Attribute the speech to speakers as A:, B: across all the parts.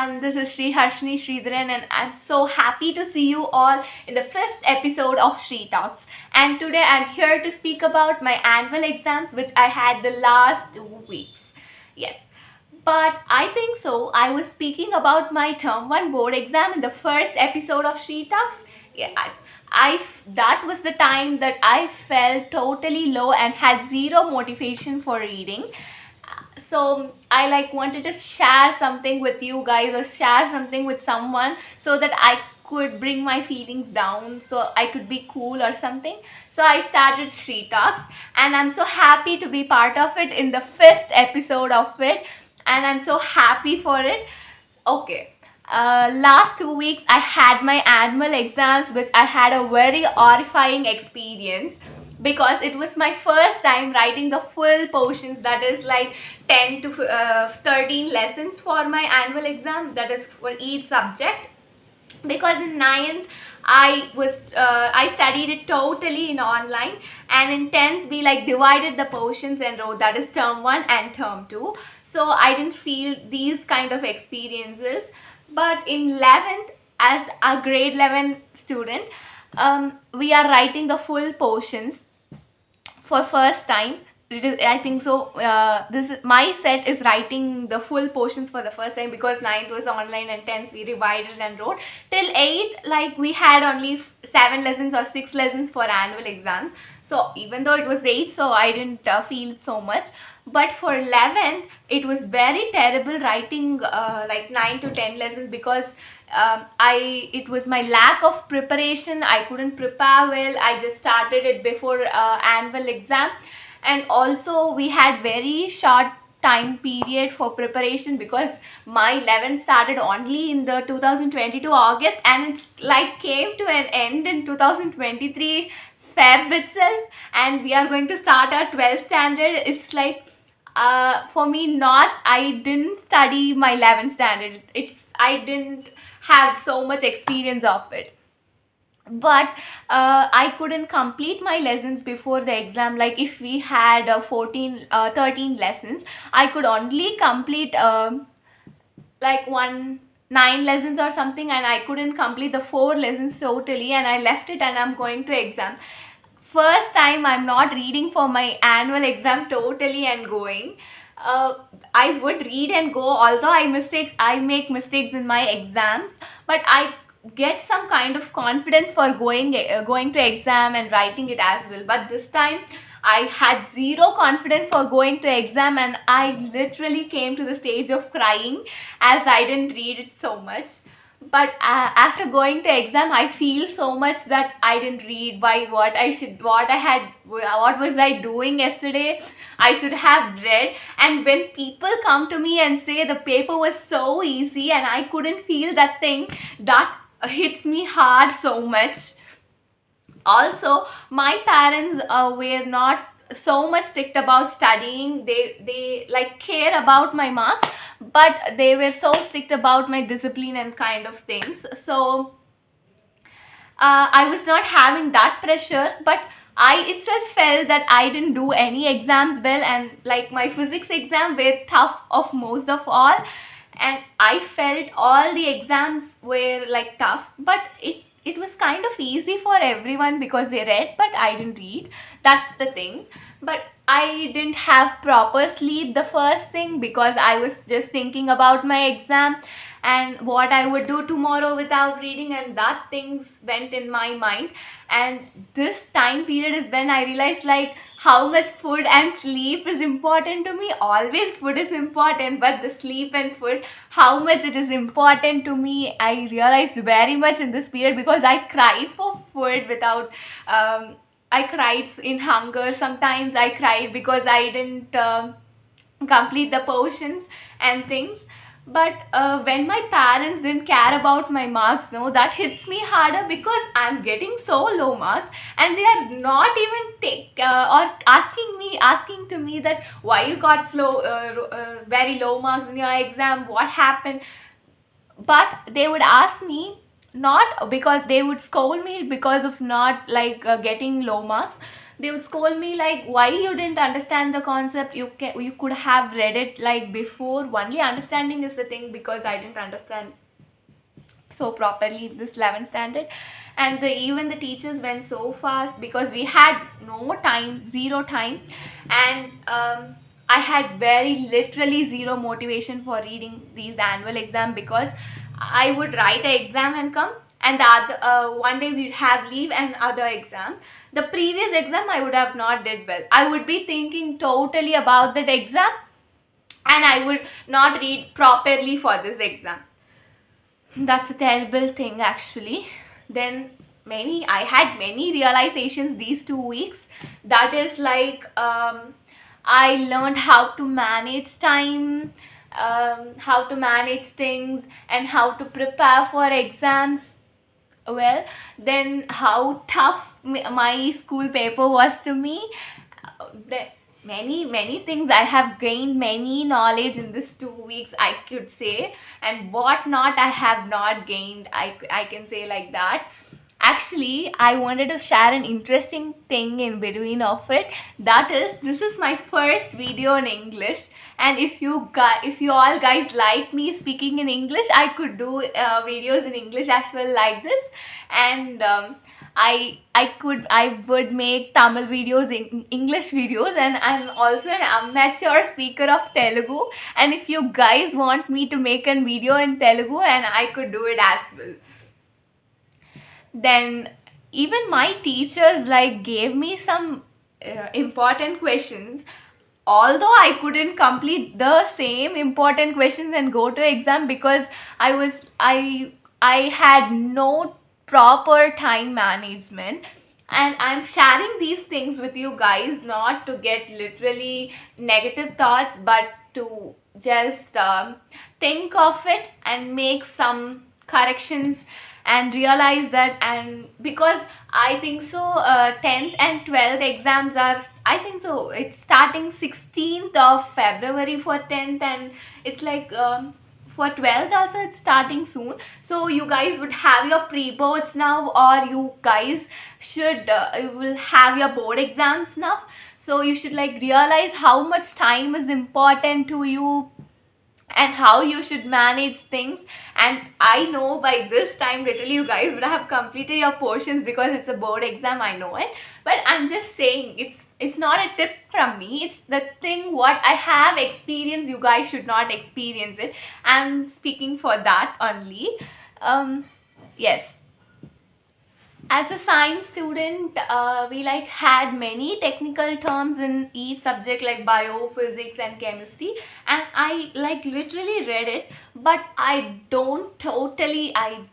A: everyone. This is Shri Harshni Sridharan, and I'm so happy to see you all in the 5th episode of Shri Talks. And today I'm here to speak about my annual exams, which I had the last 2 weeks. Yes, but I think so. I was speaking about my term 1 board exam in the first episode of Shri Talks. Yes, that was the time that I felt totally low and had zero motivation for reading. So I wanted to share something with you guys or share something with someone so that I could bring my feelings down, so I could be cool or something. So I started Shri Talks, and I'm so happy to be part of it in the 5th episode of it, and I'm so happy for it. Okay. Last 2 weeks I had my annual exams, which I had a very horrifying experience because it was my first time writing the full portions, that is 10 to 13 lessons for my annual exam, that is for each subject. Because in 9th I studied it totally in online, and in 10th we divided the portions and wrote, that is term 1 and term 2. So I didn't feel these kind of experiences. But in 11th, as a grade 11 student, we are writing the full portions for first time. I think so. This is, my set is writing the full portions for the first time, because 9th was online and 10th we revised and wrote. Till 8th, we had only 7 lessons or 6 lessons for annual exams. So even though it was 8, so I didn't feel so much. But for 11th, it was very terrible writing 9 to 10 lessons, because it was my lack of preparation. I couldn't prepare well. I just started it before annual exam, and also we had very short time period for preparation, because my 11th started only in the 2022 August, and it's came to an end in 2023 Feb itself, and we are going to start our 12th standard. It's for me, I didn't study my 11th standard. I didn't have so much experience of it. But I couldn't complete my lessons before the exam. If we had 13 lessons, I could only complete 9 lessons or something, and I couldn't complete the 4 lessons totally, and I left it, and I'm going to exam. First time I'm not reading for my annual exam totally and going. I would read and go, although I make mistakes in my exams, but I get some kind of confidence for going to exam and writing it as well. But this time I had zero confidence for going to exam, and I literally came to the stage of crying as I didn't read it so much. But after going to exam, I feel so much that I didn't read. What was I doing yesterday? I should have read. And when people come to me and say the paper was so easy and I couldn't feel that thing, that hits me hard so much. Also, my parents were not so much strict about studying. They care about my marks, but they were so strict about my discipline and kind of things. So I was not having that pressure, but I itself felt that I didn't do any exams well, and my physics exam were tough of most of all, and I felt all the exams were tough, but it was kind of easy for everyone because they read, but I didn't read. That's the thing. But I didn't have proper sleep the first thing, because I was just thinking about my exam and what I would do tomorrow without reading, and that things went in my mind. And this time period is when I realized how much food and sleep is important to me. Always food is important, but the sleep and food, how much it is important to me, I realized very much in this period, because I cried for food without I cried in hunger. Sometimes I cried because I didn't complete the portions and things. But when my parents didn't care about my marks, no, that hits me harder, because I'm getting so low marks, and they are not even or asking to me that why you got very low marks in your exam, what happened. But they would ask me not because they would scold me because of not like getting low marks. They would scold me like, why you didn't understand the concept, you could have read it like before. Only understanding is the thing, because I didn't understand so properly this 11th standard. And even the teachers went so fast because we had no time, zero time. And I had very literally zero motivation for reading these annual exam, because I would write an exam and come, and the other one day we'd have leave and other exam. The previous exam I would have not did well. I would be thinking totally about that exam, and I would not read properly for this exam. That's a terrible thing actually. Then I had many realizations these 2 weeks. That is like I learned how to manage time, how to manage things, and how to prepare for exams well. Then how tough my school paper was to me. The many things I have gained, many knowledge in this 2 weeks, I could say. And what not I have not gained, I can say like that. Actually, I wanted to share an interesting thing in between of it. That is, this is my first video in English, and if you all guys like me speaking in English, I could do videos in English as well like this. And I would make Tamil videos, in English videos, and I'm also an amateur speaker of Telugu. And if you guys want me to make a video in Telugu, and I could do it as well. Then even my teachers like gave me some important questions, although I couldn't complete the same important questions and go to exam, because I had no proper time management. And I'm sharing these things with you guys not to get literally negative thoughts, but to just think of it and make some corrections and realize that. And because I think so 10th and 12th exams are, I think so it's starting 16th of February for 10th, and it's like for 12th also it's starting soon. So you guys would have your pre-boards now, or you guys should you will have your board exams now. So you should like realize how much time is important to you and how you should manage things. And I know by this time literally you guys would have completed your portions, because it's a board exam, I know it. But I'm just saying, it's not a tip from me, it's the thing what I have experienced. You guys should not experience it. I'm speaking for that only. Yes, as a science student, we like had many technical terms in each subject, like bio, physics and chemistry, and I like literally read it, but I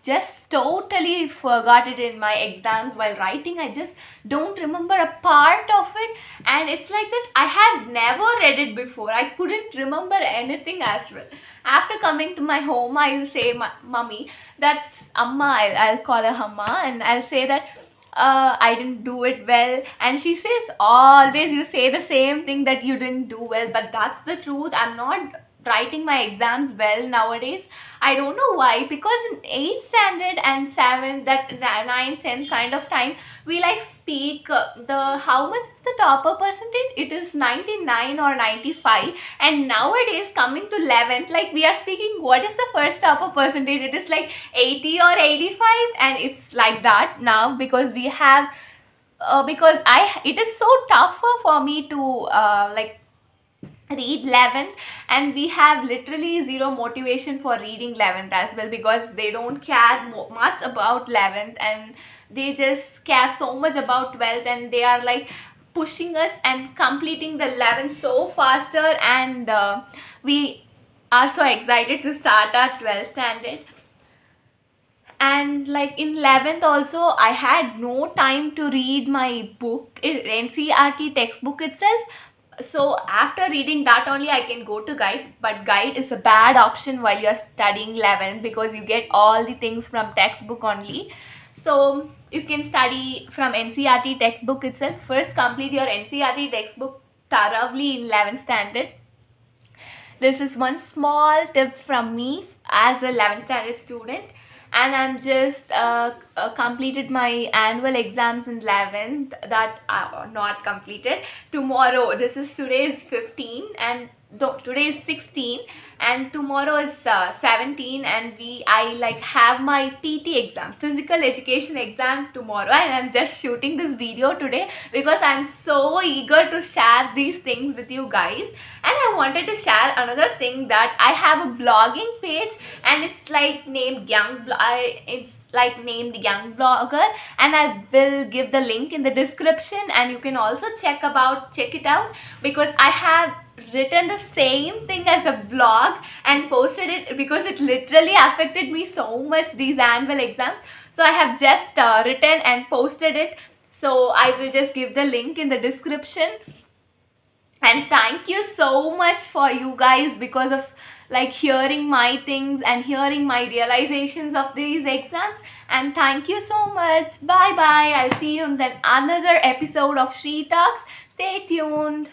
A: just totally forgot it in my exams while writing. I just don't remember a part of it, and it's like that I had never read it before. I couldn't remember anything as well. After coming to my home, I will say, mummy, that's Amma, I'll call her Amma, and I'll say that I didn't do it well. And she says, always you say the same thing, that you didn't do well. But that's the truth. I'm not writing my exams well nowadays. I don't know why, because in 8th standard and 7th, that 9th, 10th kind of time, we like speak the how much is the topper percentage? It is 99 or 95. And nowadays coming to 11th, like we are speaking what is the first topper percentage? It is like 80 or 85, and it's like that now, because we have because it is so tougher for me to like read 11th, and we have literally zero motivation for reading 11th as well, because they don't care much about 11th, and they just care so much about 12th, and they are like pushing us and completing the 11th so faster. And we are so excited to start our 12th standard. And like in 11th also, I had no time to read my book, NCERT textbook itself. So after reading that only I can go to guide, but guide is a bad option while you're studying 11th, because you get all the things from textbook only. So you can study from NCERT textbook itself. First complete your NCERT textbook thoroughly in 11th standard. This is one small tip from me as a 11th standard student. and I'm just completed my annual exams in 11th that are not completed. Tomorrow, this is today is 15 and today is 16 and tomorrow is 17, and I like have my PT exam, physical education exam tomorrow, and I'm just shooting this video today because I'm so eager to share these things with you guys. And I wanted to share another thing, that I have a blogging page, and it's like named it's like named Young Blogger, and I will give the link in the description, and you can also check it out, because I have written the same thing as a blog and posted it because it literally affected me so much, these annual exams. So I have just written and posted it, so I will just give the link in the description. And thank you so much for you guys, because of like hearing my things and hearing my realizations of these exams. And thank you so much. Bye bye. I'll see you in then another episode of She Talks. Stay tuned.